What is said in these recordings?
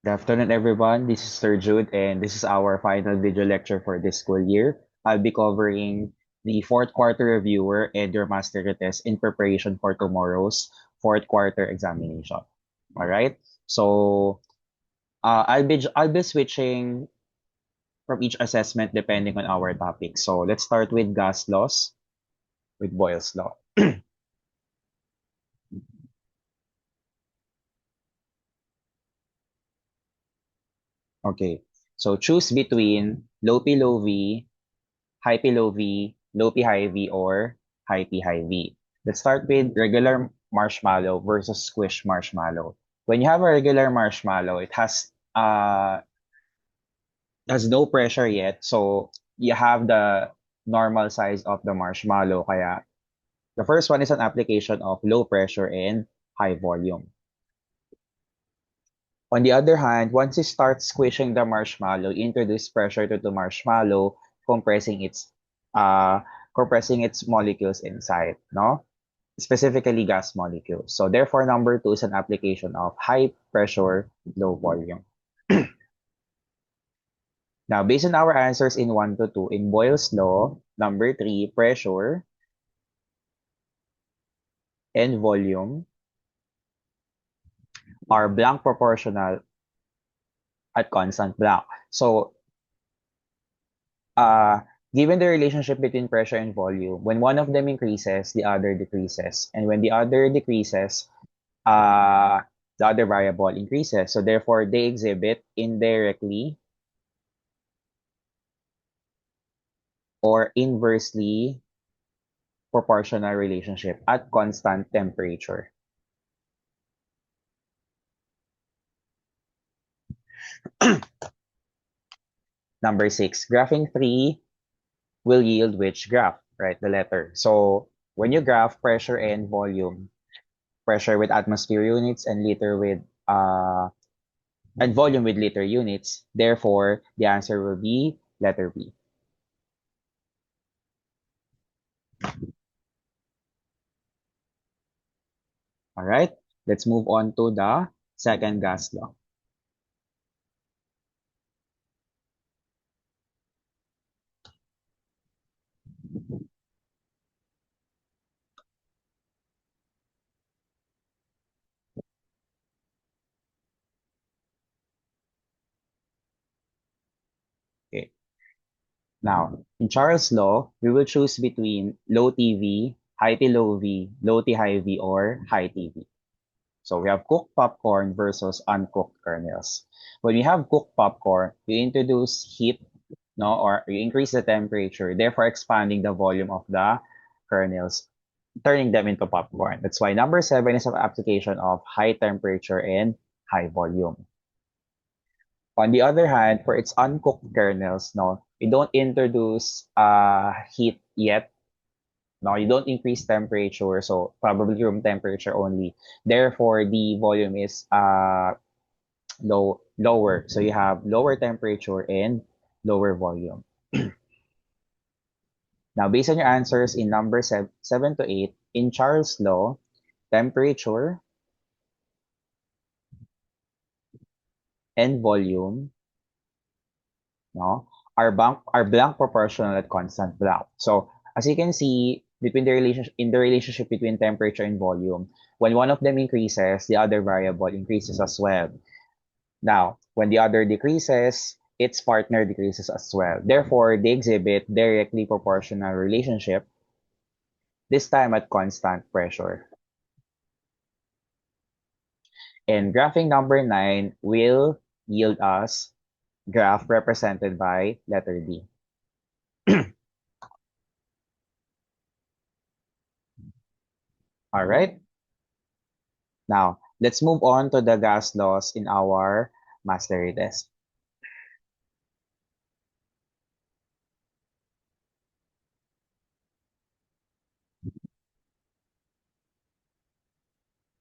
Good afternoon, everyone. This is Sir Jude, and this is our final video lecture for this school year. I'll be covering the fourth quarter reviewer and your master test in preparation for tomorrow's fourth quarter examination. All right. So I'll be switching from each assessment depending on our topic. So let's start with gas laws with Boyle's law. Okay. So choose between low P low V, high P low V, low P high V, or high P high V. Let's start with regular marshmallow versus squish marshmallow. When you have a regular marshmallow, it has no pressure yet, so you have the normal size of the marshmallow. Kaya the first one is an application of low pressure and high volume. On the other hand, once you start squishing the marshmallow, you introduce pressure to the marshmallow, compressing its uh compressing its molecules inside, no? Specifically gas molecules. So therefore, number two is an application of high pressure, low volume. Now, based on our answers in 1 to 2, in Boyle's law, number three, pressure and volume are blank proportional at constant blank. So uh, given the relationship between pressure and volume, when one of them increases, the other decreases. And when the other decreases, the other variable increases. So therefore, they exhibit indirectly or inversely proportional relationship at constant temperature. Number six, graphing three will yield which graph, right? The letter. So when you graph pressure and volume, pressure with atmosphere units and liter with and volume with liter units. Therefore, the answer will be letter B. All right, let's move on to the second gas law. Okay. Now, in Charles' law, we will choose between low TV, high T low V, low T high V, or high TV. So we have cooked popcorn versus uncooked kernels. When we have cooked popcorn, you introduce heat, no, or you increase the temperature, therefore expanding the volume of the kernels, turning them into popcorn. That's why number seven is an application of high temperature and high volume. On the other hand, for its uncooked kernels, no, you don't introduce heat yet. No, you don't increase temperature, so probably room temperature only. Therefore, the volume is lower. So you have lower temperature and lower volume. Now, based on your answers in number 7 to 8, in Charles' law, temperature and volume, no, are blank proportional at constant blank. So as you can see, between the relationship between temperature and volume, when one of them increases, the other variable increases as well. Now, when the other decreases, its partner decreases as well. Therefore, they exhibit directly proportional relationship, this time at constant pressure. And graphing number 9 will yield us graph represented by letter D. All right. Now, let's move on to the gas laws in our mastery test.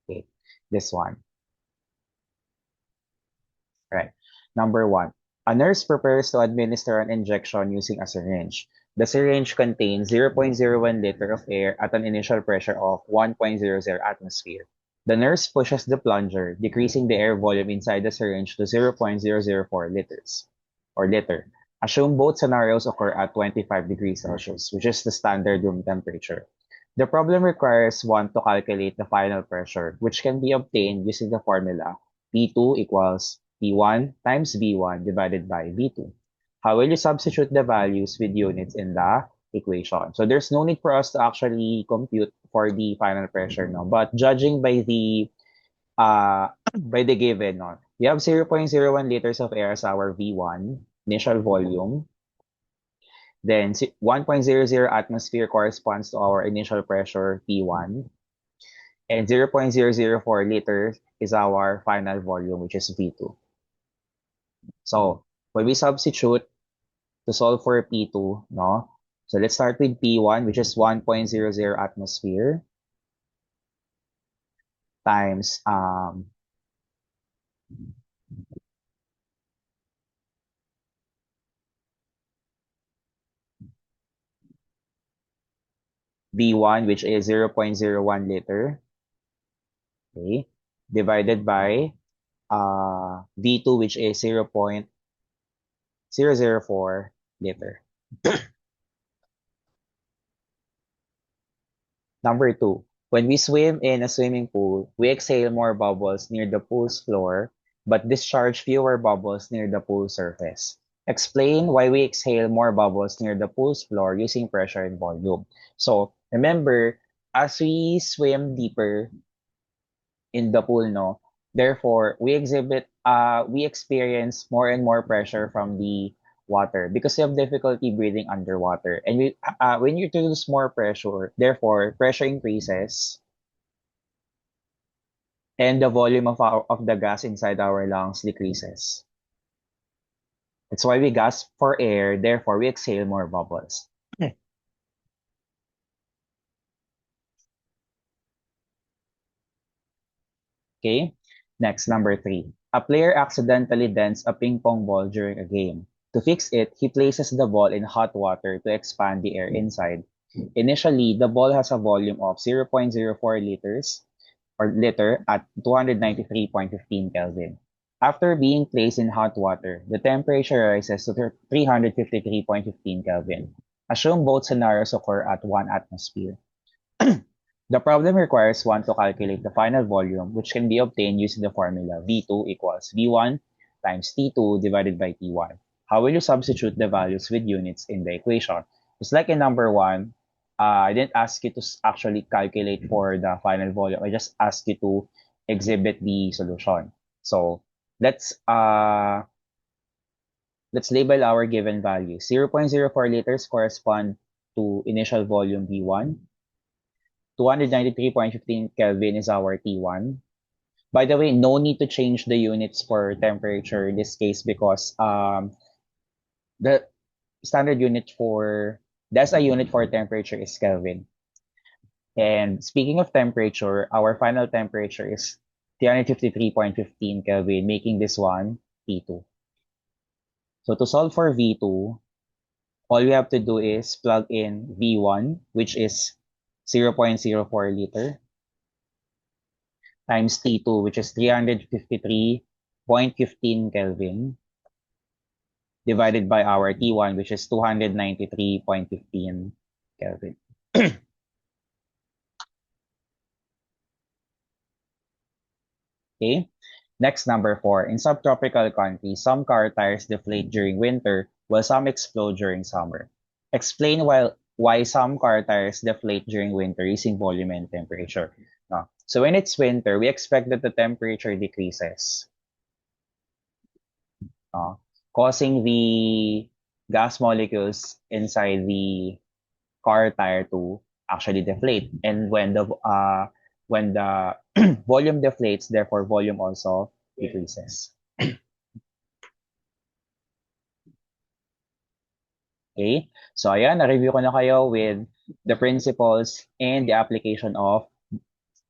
Okay, this one. Right. Number one, a nurse prepares to administer an injection using a syringe. The syringe contains 0.01 liter of air at an initial pressure of 1.00 atmosphere. The nurse pushes the plunger, decreasing the air volume inside the syringe to 0.004 liters or liter. Assume both scenarios occur at 25 degrees Celsius, which is the standard room temperature. The problem requires one to calculate the final pressure, which can be obtained using the formula P2 equals P1 times V1 divided by V2. How will you substitute the values with units in the equation? So there's no need for us to actually compute for the final pressure, no? But judging by the by the given, no? We have 0.01 liters of air as our V1 initial volume. Then 1.00 atmosphere corresponds to our initial pressure P1. And 0.004 liters is our final volume, which is V2. So when we substitute to solve for P2, no? So let's start with P1, which is 1.00 atmosphere times V1, which is 0.01 liter, okay, divided by V2, which is 0.004 liter. Number two, when we swim in a swimming pool, we exhale more bubbles near the pool's floor, but discharge fewer bubbles near the pool surface. Explain why we exhale more bubbles near the pool's floor using pressure and volume. So remember, as we swim deeper in the pool, no, therefore we experience more and more pressure from the water because we have difficulty breathing underwater. And when you introduce more pressure, therefore pressure increases and the volume of the gas inside our lungs decreases. That's why we gasp for air, therefore we exhale more bubbles. Okay? Next, number three. A player accidentally dents a ping pong ball during a game. To fix it, he places the ball in hot water to expand the air inside. Initially, the ball has a volume of 0.04 liters or liter at 293.15 Kelvin. After being placed in hot water, the temperature rises to 353.15 Kelvin. Assume both scenarios occur at 1 atmosphere. The problem requires one to calculate the final volume, which can be obtained using the formula V2 equals V1 times T2 divided by T1. How will you substitute the values with units in the equation? Just like in number one, I didn't ask you to actually calculate for the final volume. I just asked you to exhibit the solution. So let's uh, let's label our given value. 0.04 liters correspond to initial volume V1. 293.15 Kelvin is our T1. By the way, no need to change the units for temperature in this case because the standard unit for that's a unit for temperature is Kelvin. And speaking of temperature, our final temperature is 353.15 Kelvin, making this one T2. So to solve for V2, all we have to do is plug in V1, which is 0.04 liter, times T2, which is 353.15 Kelvin, divided by our T1, which is 293.15 Kelvin. Okay. Next, number four. In subtropical countries, some car tires deflate during winter, while some explode during summer. Explain why some car tires deflate during winter using volume and temperature. So when it's winter, we expect that the temperature decreases, uh, causing the gas molecules inside the car tire to actually deflate. And when the volume deflates, therefore volume also decreases. Okay? So ayan, na-review ko na kayo with the principles and the application of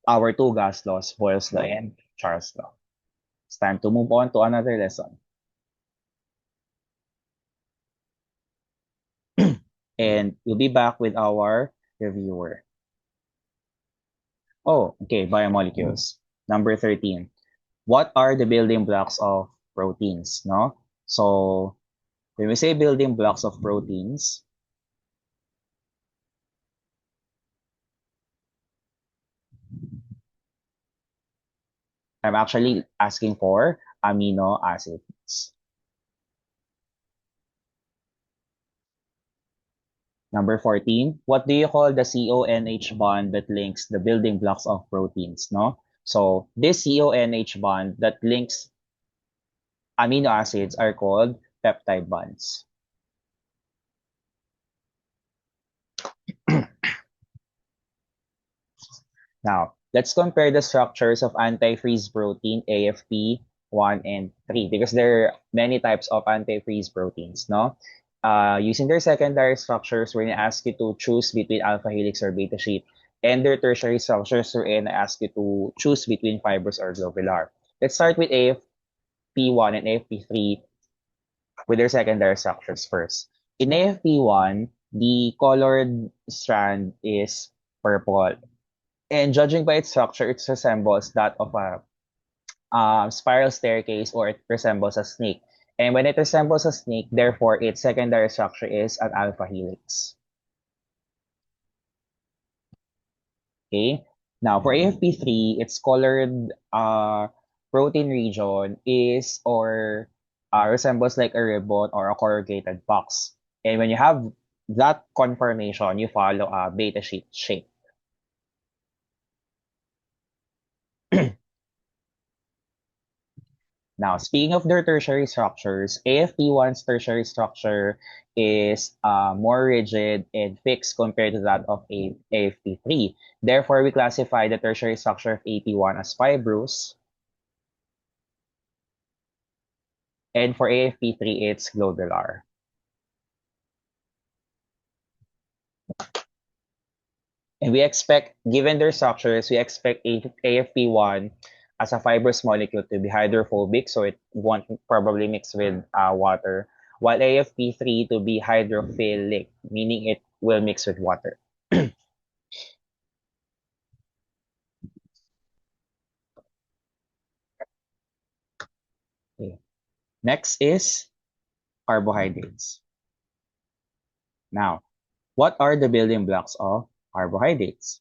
our two gas laws, Boyle's law and Charles' law. It's time to move on to another lesson. And we'll be back with our reviewer. Oh, okay, biomolecules. Number 13. What are the building blocks of proteins, no? So, when we say building blocks of proteins, I'm actually asking for amino acids. Number 14, what do you call the CONH bond that links the building blocks of proteins, no? So, this CONH bond that links amino acids are called peptide bonds. Now, let's compare the structures of antifreeze protein AFP 1 and 3 because there are many types of antifreeze proteins, no? Using their secondary structures, we're going to ask you to choose between alpha helix or beta sheet. And their tertiary structures, we're going to ask you to choose between fibrous or globular. Let's start with AFP1 and AFP3 with their secondary structures first. In AFP1, the colored strand is purple. And judging by its structure, it resembles that of a spiral staircase or it resembles a snake. And when it resembles a snake, therefore its secondary structure is an alpha helix. Okay. Now for AFP3, its colored protein region is or resembles like a ribbon or a corrugated box. And when you have that conformation, you follow a beta sheet shape. Now, speaking of their tertiary structures, AFP1's tertiary structure is more rigid and fixed compared to that of AFP3. Therefore, we classify the tertiary structure of AP1 as fibrous, and for AFP3, it's globular. And we expect, given their structures, we expect AFP1 as a fibrous molecule to be hydrophobic, so it won't probably mix with water, while AFP3 to be hydrophilic, meaning it will mix with water. Okay. Next is carbohydrates. Now, what are the building blocks of carbohydrates?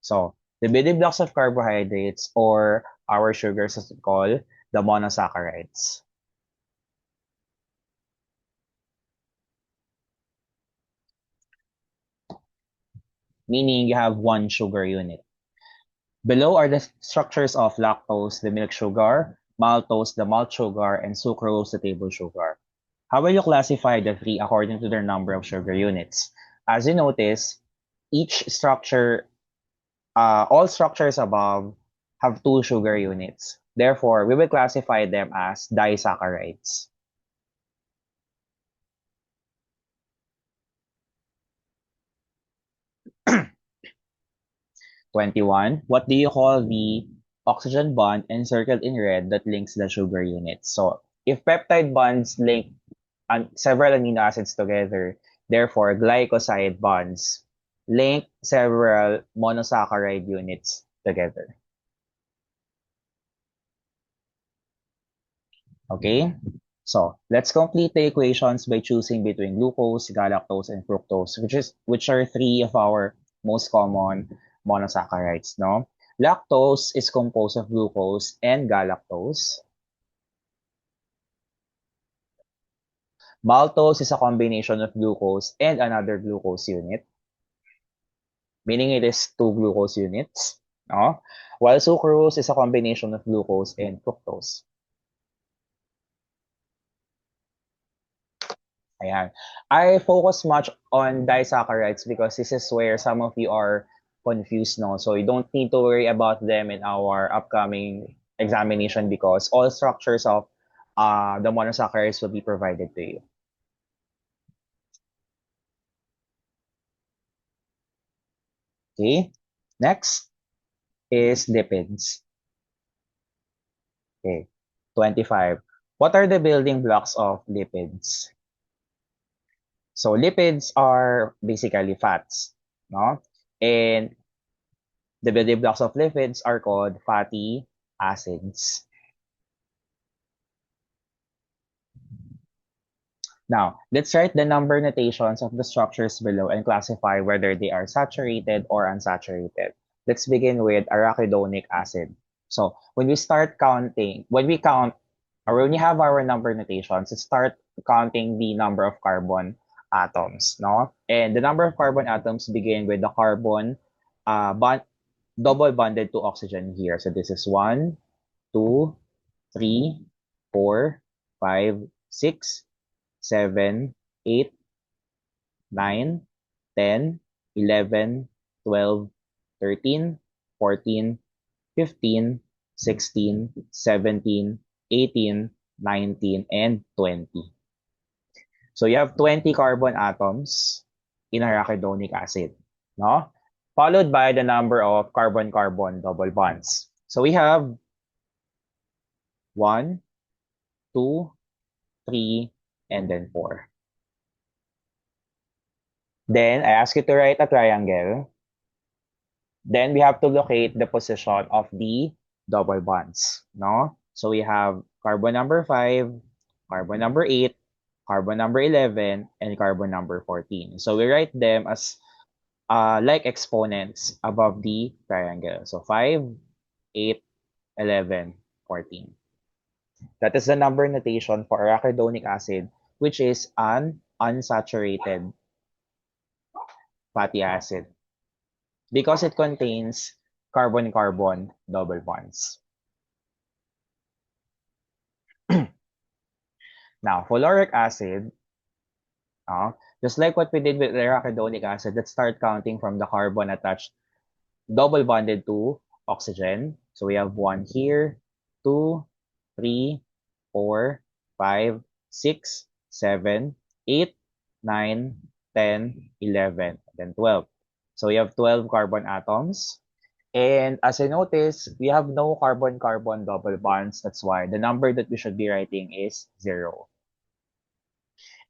So, the building blocks of carbohydrates or our sugars as we call the monosaccharides. Meaning you have one sugar unit. Below are the structures of lactose, the milk sugar, maltose, the malt sugar, and sucrose, the table sugar. How will you classify the three according to their number of sugar units? As you notice, each structure, all structures above have two sugar units. Therefore, we will classify them as disaccharides. 21. What do you call the oxygen bond encircled in red that links the sugar units? So, if peptide bonds link several amino acids together, therefore glycoside bonds link several monosaccharide units together. Okay? So, let's complete the equations by choosing between glucose, galactose, and fructose, which are three of our most common monosaccharides, no? Lactose is composed of glucose and galactose. Maltose is a combination of glucose and another glucose unit, meaning it is two glucose units, no? While sucrose is a combination of glucose and fructose. Ayan. I focus much on disaccharides because this is where some of you are confused, no? So you don't need to worry about them in our upcoming examination because all structures of the monosaccharides will be provided to you. Okay. Next is lipids. Okay. 25. What are the building blocks of lipids? So lipids are basically fats, no? And The building blocks of lipids are called fatty acids. Now, let's write the number notations of the structures below and classify whether they are saturated or unsaturated. Let's begin with arachidonic acid. So, when we count, or when we have our number notations, let's start counting the number of carbon atoms, no? And the number of carbon atoms begin with the carbon bond, double bonded to oxygen here. So this is 1, 2, 3, 4, 5, 6, 7, 8, 9, 10, 11, 12, 13, 14, 15, 16, 17, 18, 19, and 20. So you have 20 carbon atoms in arachidonic acid, no? Followed by the number of carbon-carbon double bonds. So we have 1, 2, 3, and then 4. Then I ask you to write a triangle. Then we have to locate the position of the double bonds, no? So we have carbon number 5, carbon number 8, carbon number 11, and carbon number 14. So we write them as like exponents above the triangle. So 5, 8, 11, 14. That is the number notation for arachidonic acid, which is an unsaturated fatty acid because it contains carbon-carbon double bonds. Now, fuloric acid, just like what we did with arachidonic acid, let's start counting from the carbon attached double bonded to oxygen. So we have 1 here, 2, 3, 4, 5, 6, 7, 8, 9, 10, 11, then 12. So we have 12 carbon atoms. And as I notice, we have no carbon-carbon double bonds. That's why the number that we should be writing is 0.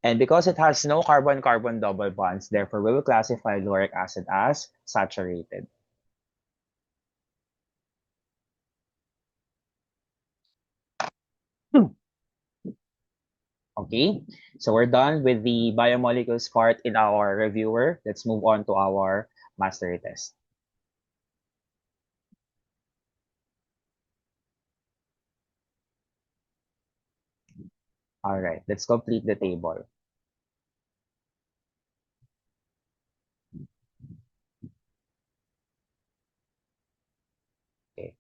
And because it has no carbon-carbon double bonds, therefore we will classify lauric acid as saturated. Okay, so we're done with the biomolecules part in our reviewer. Let's move on to our mastery test. All right, let's complete the table. Okay.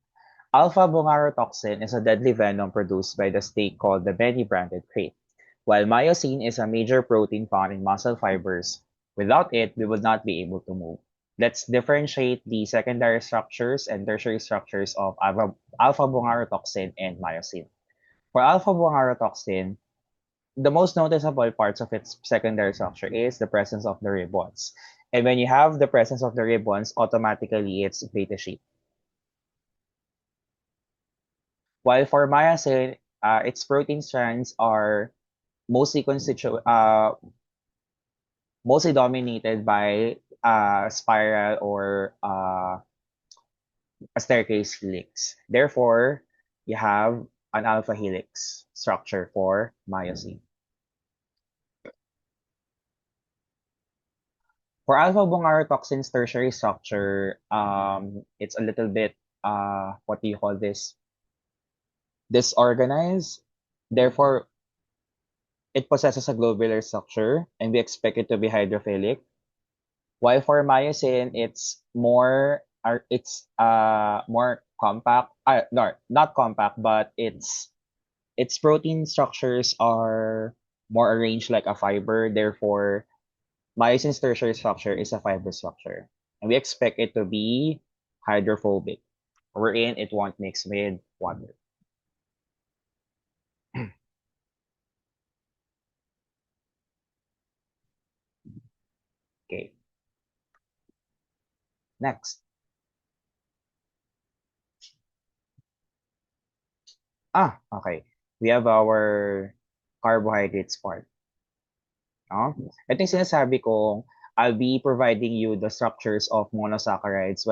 Alpha-bungarotoxin is a deadly venom produced by the snake called the many-branded krait, while myosin is a major protein found in muscle fibers. Without it, we would not be able to move. Let's differentiate the secondary structures and tertiary structures of alpha-bungarotoxin and myosin. For alpha-bungarotoxin, the most noticeable parts of its secondary structure is the presence of the ribbons. And when you have the presence of the ribbons, automatically it's beta sheet. While for myosin, its protein strands are mostly mostly dominated by spiral or a staircase helix. Therefore, you have an alpha helix structure for myosin. For alpha-bungarotoxin's tertiary structure, it's a little bit, what do you call this? Disorganized. Therefore, it possesses a globular structure, and we expect it to be hydrophilic. While for myosin, it's more compact. No, not compact, but its protein structures are more arranged like a fiber. Therefore, myosin's tertiary structure is a fiber structure, and we expect it to be hydrophobic, wherein it won't mix with water. Okay, next. Okay. We have our carbohydrates part. No? Ito yung sinasabi kong I'll be providing you the structures of monosaccharides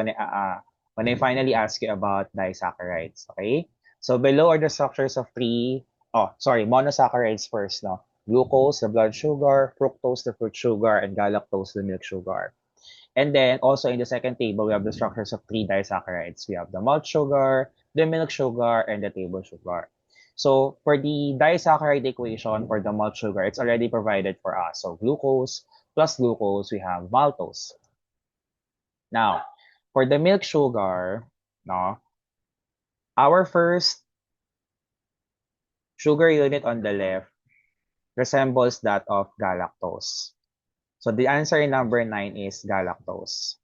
when I finally ask you about disaccharides, okay? So below are the structures of monosaccharides first, no? Glucose, the blood sugar, fructose, the fruit sugar, and galactose, the milk sugar. And then also in the second table, we have the structures of three disaccharides. We have the malt sugar, the milk sugar, and the table sugar. So for the disaccharide equation for the malt sugar, it's already provided for us. So glucose plus glucose, we have maltose. Now, for the milk sugar, no, our first sugar unit on the left resembles that of galactose. So the answer in number 9 is galactose.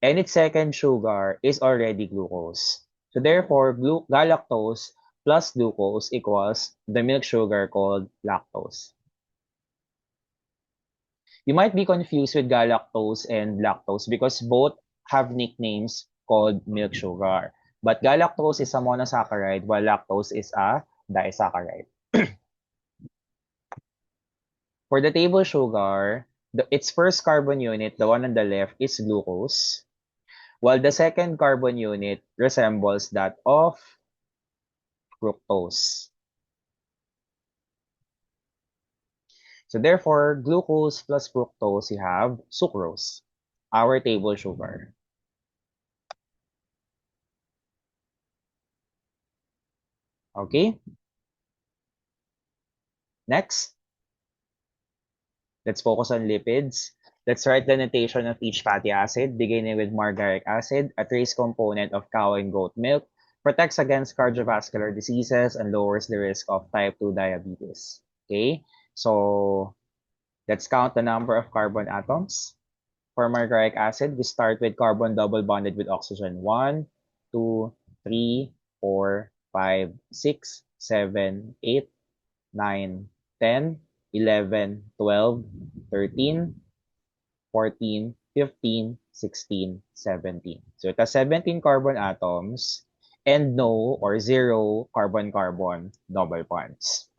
And its second sugar is already glucose. So therefore, galactose plus glucose equals the milk sugar called lactose. You might be confused with galactose and lactose because both have nicknames called milk sugar. But galactose is a monosaccharide while lactose is a disaccharide. For the table sugar, its first carbon unit, the one on the left, is glucose, while the second carbon unit resembles that of fructose. So therefore, glucose plus fructose, you have sucrose, our table sugar. Okay? Next, let's focus on lipids. Let's write the notation of each fatty acid, beginning with margaric acid, a trace component of cow and goat milk, protects against cardiovascular diseases, and lowers the risk of type 2 diabetes. Okay? So, let's count the number of carbon atoms. For margaric acid, we start with carbon double bonded with oxygen. 1, 2, 3, 4, 5, 6, 7, 8, 9, 10, 11, 12, 13, 14, 15, 16, 17. So it has 17 carbon atoms and no or zero carbon-carbon double bonds,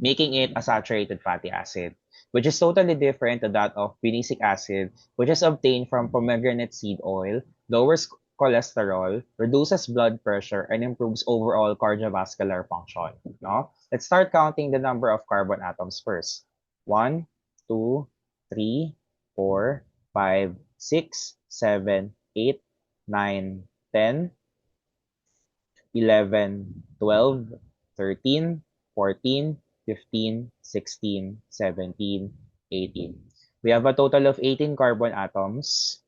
making it a saturated fatty acid, which is totally different to that of phenicic acid, which is obtained from pomegranate seed oil, lowers cholesterol, reduces blood pressure, and improves overall cardiovascular function. No? Let's start counting the number of carbon atoms first. 1, 2, 3, 4, 5, 6, 7, 8, 9, 10, 11, 12, 13, 14, 15, 16, 17, 18. We have a total of 18 carbon atoms.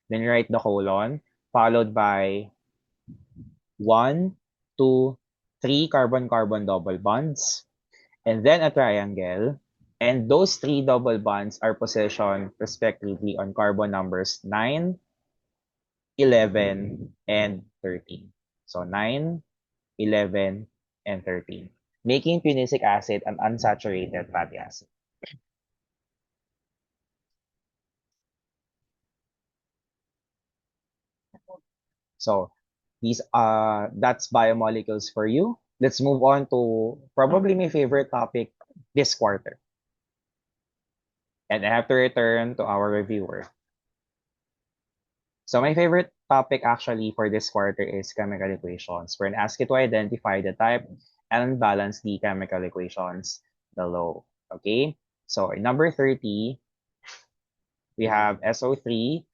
Then write the colon, followed by 1, 2, 3 carbon-carbon double bonds, and then a triangle. And those three double bonds are positioned respectively on carbon numbers 9, 11, and 13. So 9, 11, and 13, making phenicic acid an unsaturated fatty acid. So that's biomolecules for you. Let's move on to probably my favorite topic this quarter. And I have to return to our reviewer. So my favorite topic actually for this quarter is chemical equations. We're asked you to identify the type and balance the chemical equations below. Okay? So in number 30, we have SO3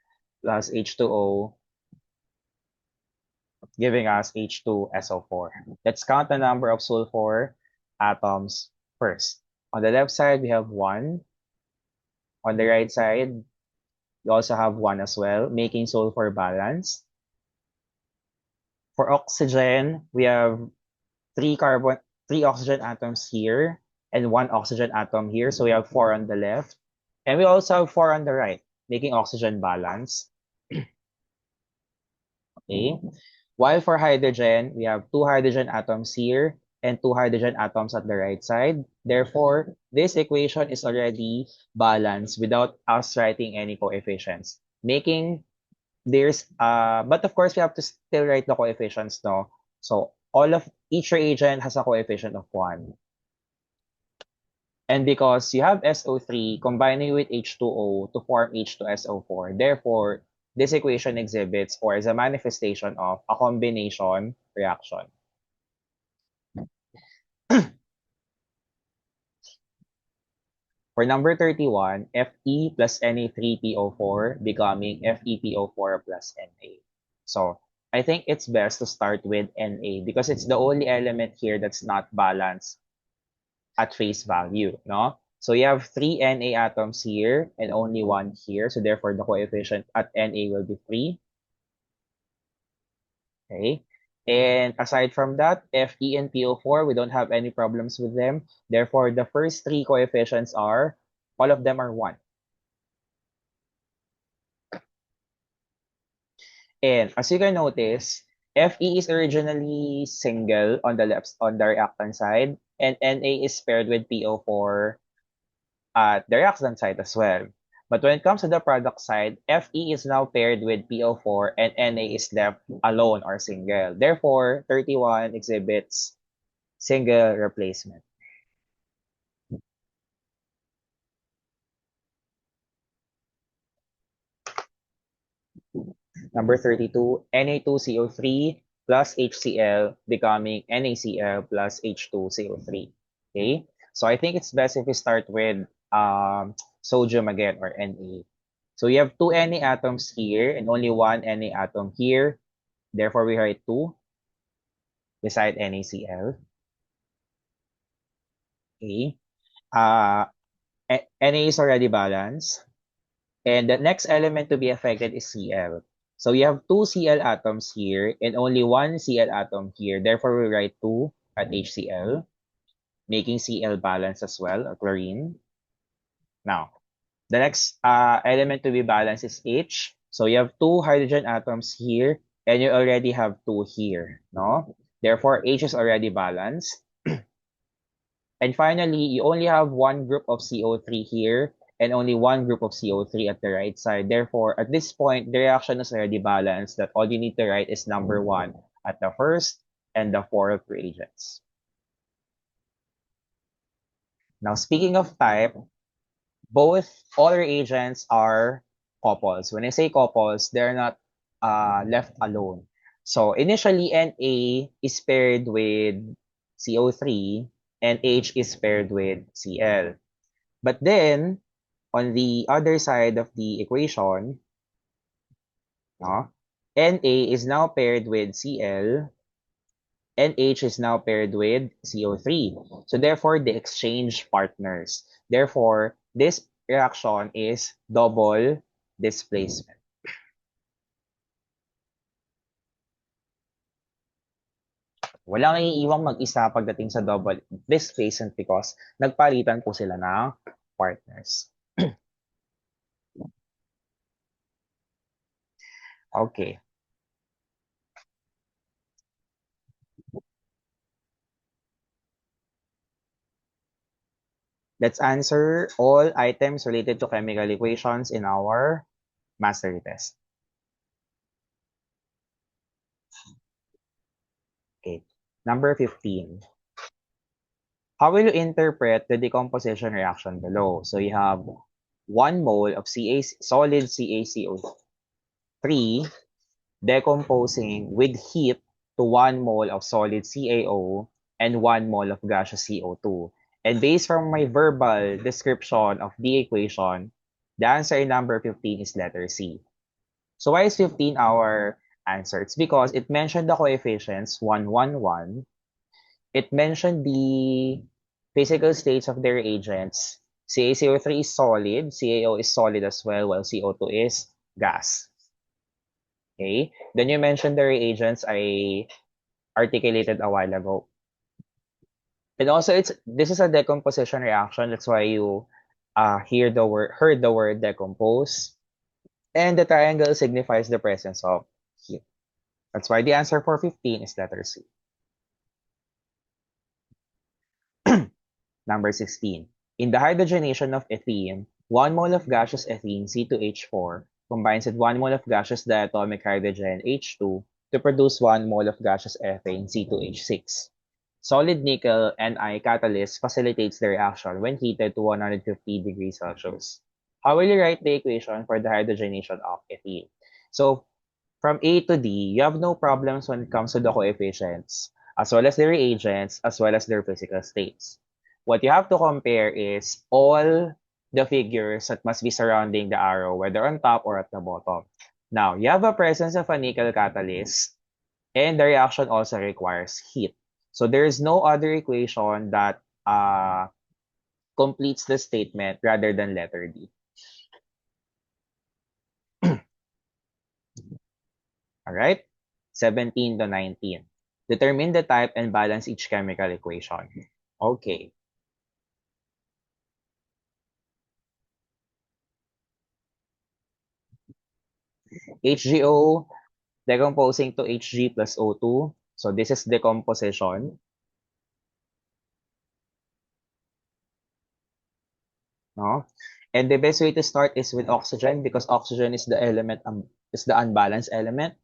plus H2O giving us H2SO4. Let's count the number of sulfur atoms first. On the left side, we have 1. On the right side, we also have 1 as well, making sulfur balanced. For oxygen, we have 3 oxygen atoms here and 1 oxygen atom here. So we have 4 on the left. And we also have 4 on the right, making oxygen balanced. Okay. While for hydrogen, we have 2 hydrogen atoms here and 2 hydrogen atoms at the right side. Therefore, this equation is already balanced without us writing any coefficients. But of course, we have to still write the coefficients, no? So each reagent has a coefficient of 1. And because you have SO3 combining with H2O to form H2SO4, therefore, this equation exhibits or is a manifestation of a combination reaction. For number 31, Fe plus Na3PO4 becoming FePO4 plus Na. So I think it's best to start with Na because it's the only element here that's not balanced at face value, no? So you have 3 Na atoms here and only 1 here. So therefore, the coefficient at Na will be 3. Okay. And aside from that, Fe and PO4, we don't have any problems with them. Therefore, the first three coefficients are, all of them are 1. And as you can notice, Fe is originally single on the left, on the reactant side, and Na is paired with PO4 at the reactant side as well. But when it comes to the product side, Fe is now paired with PO4 and Na is left alone or single. Therefore, 31 exhibits single replacement. Number 32, Na2CO3 plus HCl becoming NaCl plus H2CO3. Okay, so I think it's best if we start with sodium again, or Na. So you have two Na atoms here and only one Na atom here. Therefore, we write 2 beside NaCl. Okay. Uh, Na is already balanced. And the next element to be affected is Cl. So you have two Cl atoms here and only one Cl atom here. Therefore, we write 2 at HCl, making Cl balanced as well, or chlorine. Now, the next element to be balanced is H. So you have two hydrogen atoms here and you already have 2 here, no? Therefore, H is already balanced. And finally, you only have one group of CO3 here and only one group of CO3 at the right side. Therefore, at this point, the reaction is already balanced, that all you need to write is number 1 at the first and the fourth reagents. Now, speaking of type, both all reagents are couples. When I say couples, they're not left alone. So initially, Na is paired with CO3 and H is paired with Cl. But then, on the other side of the equation, no, Na is now paired with Cl, and H is now paired with CO3. So therefore, they exchange partners. Therefore, this reaction is double displacement. Walang iiwang mag-isa pagdating sa double displacement because nagpalitan po sila ng partners. Okay. Let's answer all items related to chemical equations in our mastery test. Okay. Number 15. How will you interpret the decomposition reaction below? So you have 1 mole of solid CaCO3 decomposing with heat to 1 mole of solid CaO and 1 mole of gaseous CO2. And based from my verbal description of the equation, the answer in number 15 is letter C. So why is 15 our answer? It's because it mentioned the coefficients 1, 1, 1. It mentioned the physical states of the reagents. CaCO3 is solid, CaO is solid as well, while CO2 is gas. Okay? Then you mentioned the reagents I articulated a while ago. And also, this is a decomposition reaction. That's why you heard the word decompose. And the triangle signifies the presence of heat. That's why the answer for 15 is letter C. Number 16. In the hydrogenation of ethene, 1 mole of gaseous ethene, C2H4, combines with 1 mole of gaseous diatomic hydrogen, H2, to produce 1 mole of gaseous ethane, C2H6. Solid nickel Ni catalyst facilitates the reaction when heated to 150 degrees Celsius. How will you write the equation for the hydrogenation of ethene? So from A to D, you have no problems when it comes to the coefficients, as well as their reagents, as well as their physical states. What you have to compare is all the figures that must be surrounding the arrow, whether on top or at the bottom. Now, you have a presence of a nickel catalyst, and the reaction also requires heat. So there is no other equation that completes the statement rather than letter D. All right? 17 to 19. Determine the type and balance each chemical equation. Okay. HGO decomposing to Hg plus O2. So this is decomposition. No? And the best way to start is with oxygen because oxygen is the element is the unbalanced element.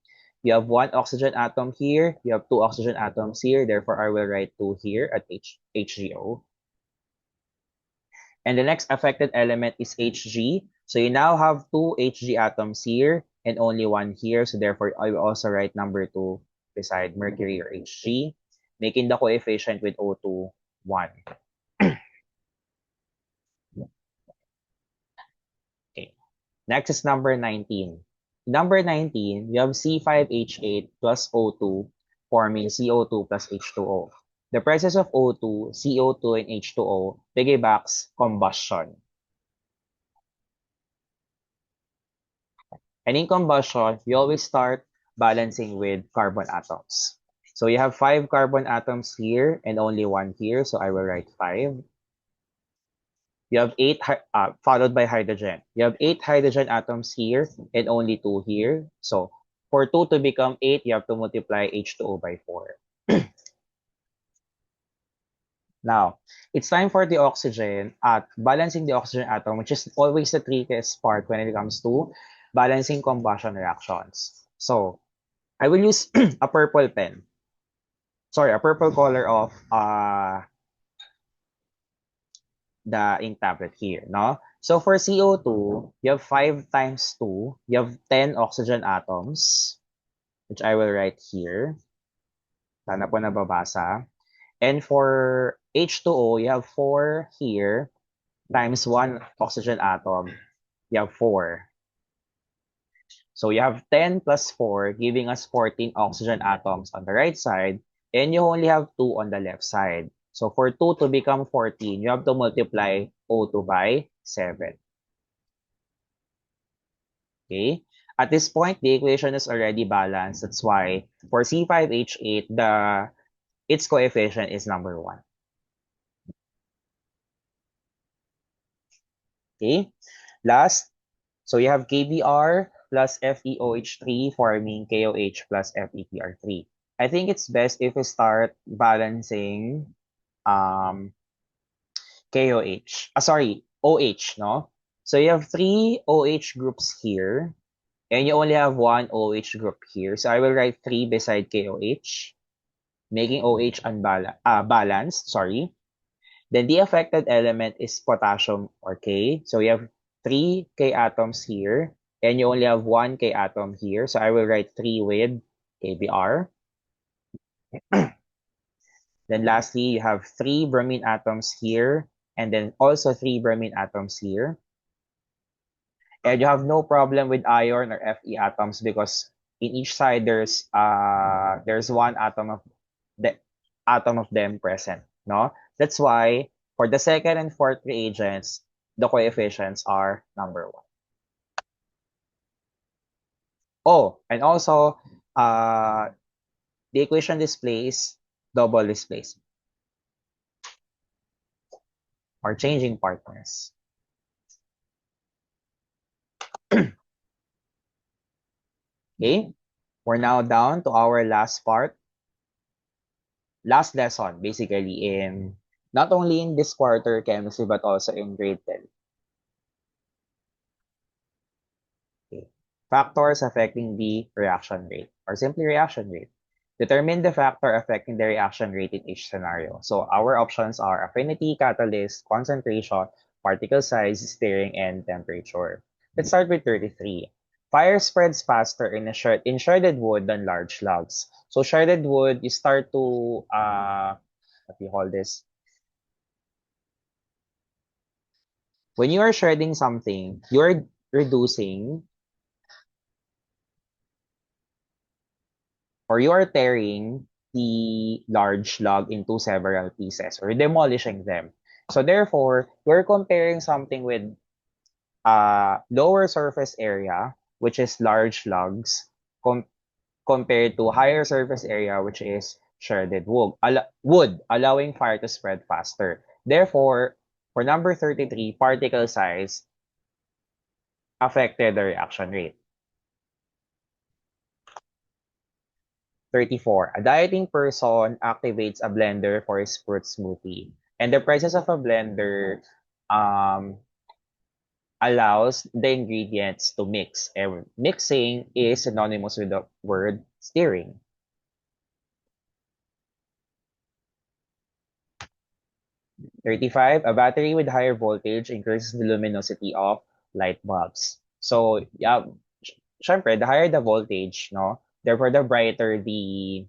You have one oxygen atom here, you have two oxygen atoms here, therefore I will write two here at HGO. And the next affected element is Hg. So you now have two Hg atoms here and only one here. So therefore, I will also write number 2 beside mercury or Hg, making the coefficient with O2 1. Okay. Next is number 19. Number 19, you have C5H8 plus O2 forming CO2 plus H2O. The presence of O2, CO2, and H2O piggybacks combustion. And in combustion, we always start balancing with carbon atoms. So you have 5 carbon atoms here and only one here. So I will write 5. You have followed by hydrogen. You have 8 hydrogen atoms here and only 2 here. So for 2 to become 8, you have to multiply H2O by 4. Now, it's time for the oxygen at balancing the oxygen atom, which is always the trickiest part when it comes to balancing combustion reactions. So I will use a purple pen. Sorry, a purple color of the ink tablet here, no? So for CO2, you have 5 times 2, you have 10 oxygen atoms, which I will write here. Sana po nababasa. And for H2O, you have 4 here times 1 oxygen atom, you have 4. So you have 10 plus 4, giving us 14 oxygen atoms on the right side, and you only have 2 on the left side. So for 2 to become 14, you have to multiply O2 by 7. Okay? At this point, the equation is already balanced. That's why for C5H8, its coefficient is number 1. Okay? Last, so you have KBr plus FeOH3 forming KOH plus FeTr3. I think it's best if we start balancing KOH. Sorry, OH, no? So you have 3 OH groups here, and you only have one OH group here. So I will write 3 beside KOH, making OH balanced, sorry. Then the affected element is potassium or K. So you have 3 K atoms here, and you only have one K atom here. So I will write 3 with KBr. Then lastly, you have 3 bromine atoms here, and then also 3 bromine atoms here. And you have no problem with iron or Fe atoms because in each side there's one the atom of them present. No, that's why for the second and fourth reagents, the coefficients are number 1. Oh, and also the equation displays double displacement or changing partners. Okay, we're now down to our last part, last lesson, basically in not only in this quarter chemistry but also in grade 10. Okay. Factors affecting the reaction rate or simply reaction rate. Determine the factor affecting the reaction rate in each scenario. So our options are affinity, catalyst, concentration, particle size, stirring, and temperature. Let's start with 33. Fire spreads faster in shredded wood than large logs. So shredded wood, you start to what do you call this? When you are shredding something, you're reducing or you are tearing the large log into several pieces or demolishing them. So therefore, we're comparing something with lower surface area, which is large logs, compared to higher surface area, which is shredded wood, allowing fire to spread faster. Therefore, for number 33, particle size affected the reaction rate. 34. A dieting person activates a blender for his fruit smoothie. And the process of a blender um, allows the ingredients to mix. And mixing is synonymous with the word stirring. 35. A battery with higher voltage increases the luminosity of light bulbs. So, yeah, syempre, the higher the voltage, no? Therefore, the brighter the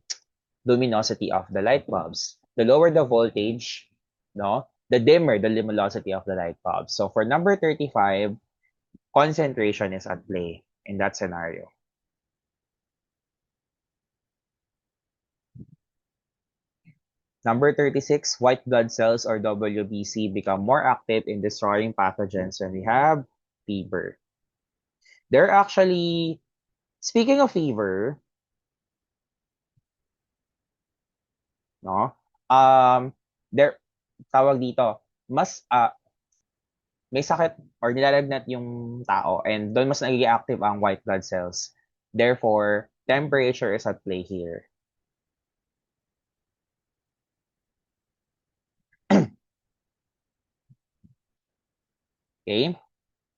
luminosity of the light bulbs. The lower the voltage, no? The dimmer the luminosity of the light bulbs. So for number 35, concentration is at play in that scenario. Number 36, white blood cells or WBC become more active in destroying pathogens when we have fever. They're actually, speaking of fever, no? Um, there, tawag dito, mas may sakit or nilalagnat yung tao and doon mas nagiging active ang white blood cells. Therefore, temperature is at play here. Okay?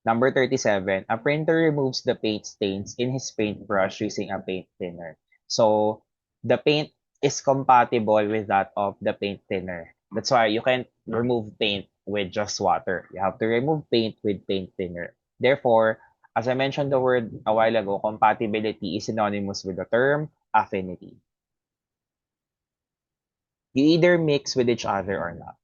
Number 37, a printer removes the paint stains in his paintbrush using a paint thinner. So, the paint is compatible with that of the paint thinner. That's why you can't remove paint with just water. You have to remove paint with paint thinner. Therefore, as I mentioned the word a while ago, compatibility is synonymous with the term affinity. You either mix with each other or not.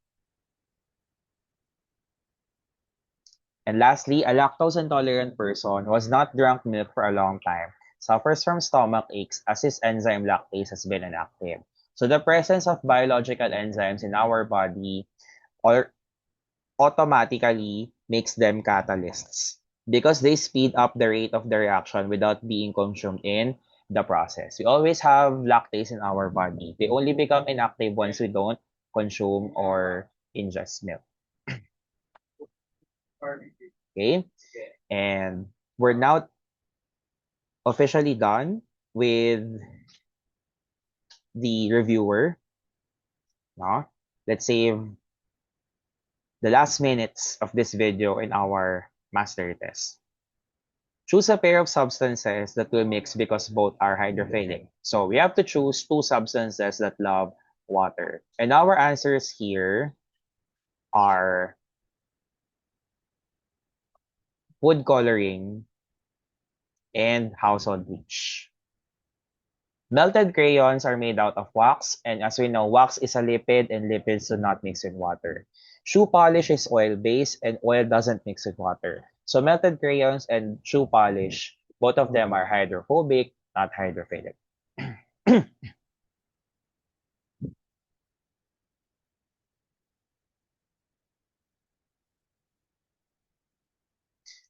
And lastly, a lactose intolerant person who has not drunk milk for a long time suffers from stomach aches as his enzyme lactase has been inactive. So the presence of biological enzymes in our body or automatically makes them catalysts because they speed up the rate of the reaction without being consumed in the process. We always have lactase in our body. They only become inactive once we don't consume or ingest milk. Okay? And we're now officially done with the reviewer. No? Let's save the last minutes of this video in our master test. Choose a pair of substances that will mix because both are hydrophilic. So we have to choose two substances that love water. And our answers here are food coloring and household bleach. Melted crayons are made out of wax, and as we know, wax is a lipid and lipids do not mix with water. Shoe polish is oil-based and oil doesn't mix with water. So melted crayons and shoe polish, both of them are hydrophobic, not hydrophilic.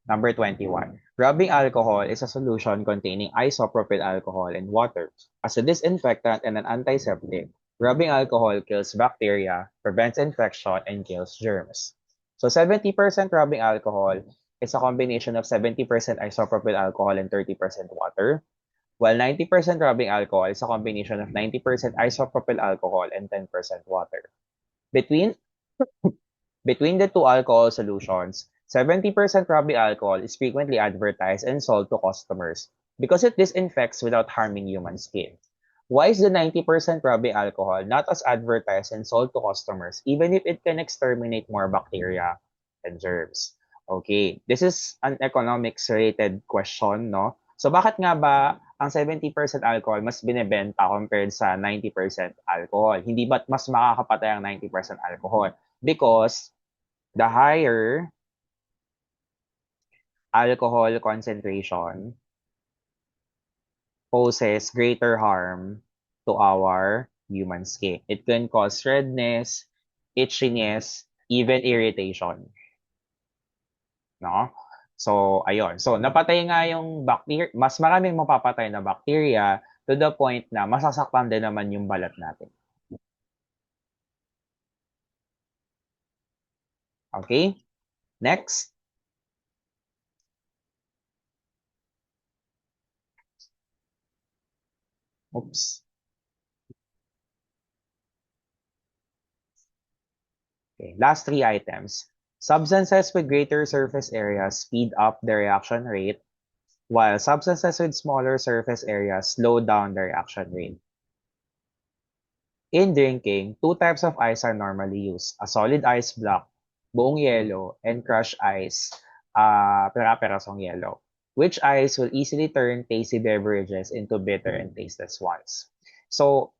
Number 21. Rubbing alcohol is a solution containing isopropyl alcohol and water. As a disinfectant and an antiseptic, rubbing alcohol kills bacteria, prevents infection, and kills germs. So 70% rubbing alcohol is a combination of 70% isopropyl alcohol and 30% water, while 90% rubbing alcohol is a combination of 90% isopropyl alcohol and 10% water. Between Between the two alcohol solutions, 70% rubbing alcohol is frequently advertised and sold to customers because it disinfects without harming human skin. Why is the 90% rubbing alcohol not as advertised and sold to customers, even if it can exterminate more bacteria and germs? Okay, this is an economics-related question, no? So bakit nga ba ang 70% alcohol mas binebenta compared sa 90% alcohol? Hindi ba't mas makakapatay ang 90% alcohol? Because the higher alcohol concentration poses greater harm to our human skin. It can cause redness, itchiness, even irritation, no? So, ayun. So, napatay nga yung bacteria, mas maraming mapapatay na bacteria to the point na masasaktan din naman yung balat natin. Okay? Next. Oops. Okay. Last three items. Substances with greater surface area speed up the reaction rate, while substances with smaller surface areas slow down the reaction rate. In drinking, two types of ice are normally used: a solid ice block, buong yelo, and crushed ice, pera-perasong yelo. Which ice will easily turn tasty beverages into bitter and tasteless ones? So,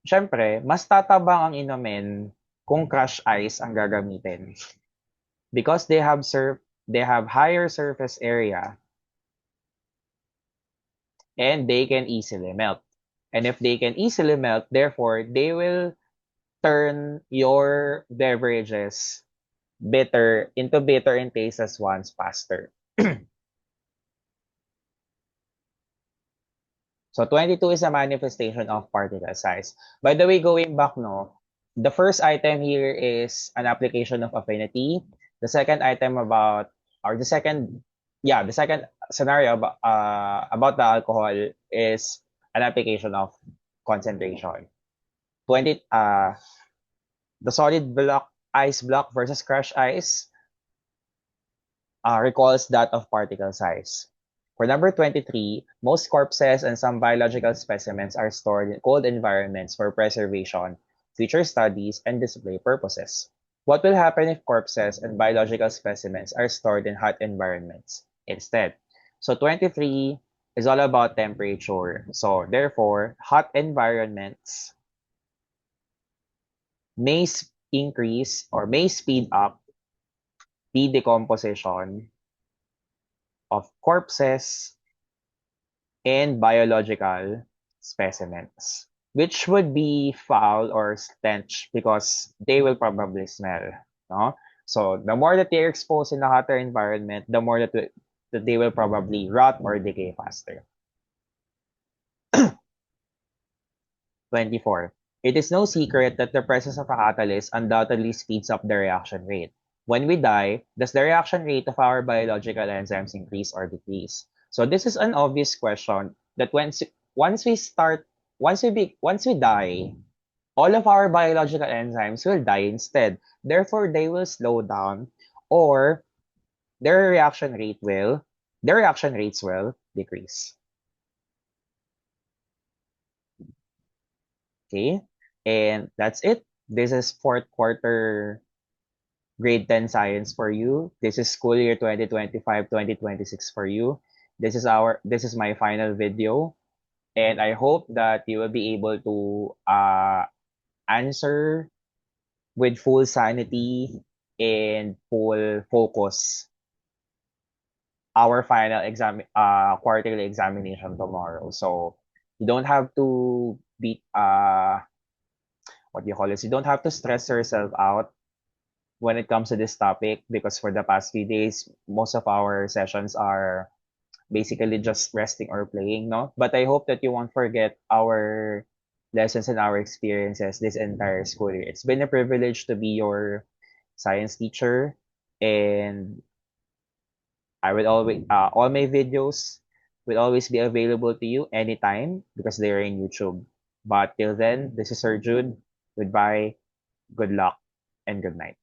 syempre, mas tatabang ang inumin kung crushed ice ang gagamitin. Because they have higher surface area and they can easily melt. And if they can easily melt, therefore, they will turn your beverages bitter and tasteless ones faster. So 22 is a manifestation of particle size. By the way, going back, no, the first item here is an application of affinity. The second item about, or the second, yeah, the second scenario about the alcohol is an application of concentration. 20, the solid block, ice block versus crushed ice recalls that of particle size. For number 23, most corpses and some biological specimens are stored in cold environments for preservation, future studies, and display purposes. What will happen if corpses and biological specimens are stored in hot environments instead? So 23 is all about temperature. So therefore, hot environments may increase or may speed up the decomposition of corpses and biological specimens, which would be foul or stench because they will probably smell. No? So the more that they're exposed in a hotter environment, the more that they will probably rot or decay faster. 24. It is no secret that the presence of a catalyst undoubtedly speeds up the reaction rate. When we die, does the reaction rate of our biological enzymes increase or decrease? So this is an obvious question that once we start once we die, all of our biological enzymes will die instead. Therefore, they will slow down or their their reaction rates will decrease. Okay? And that's it. This is fourth quarter grade 10 science for you. This is school year 2025-2026 for you. This is my final video, and I hope that you will be able to answer with full sanity and full focus our final quarterly examination tomorrow. So you don't have to be what do you call this? You don't have to stress yourself out when it comes to this topic because for the past few days, most of our sessions are basically just resting or playing, no? But I hope that you won't forget our lessons and our experiences this entire school year. It's been a privilege to be your science teacher, and I will always all my videos will always be available to you anytime because they are in YouTube. But till then, this is Sir Jude. Goodbye, good luck, and good night.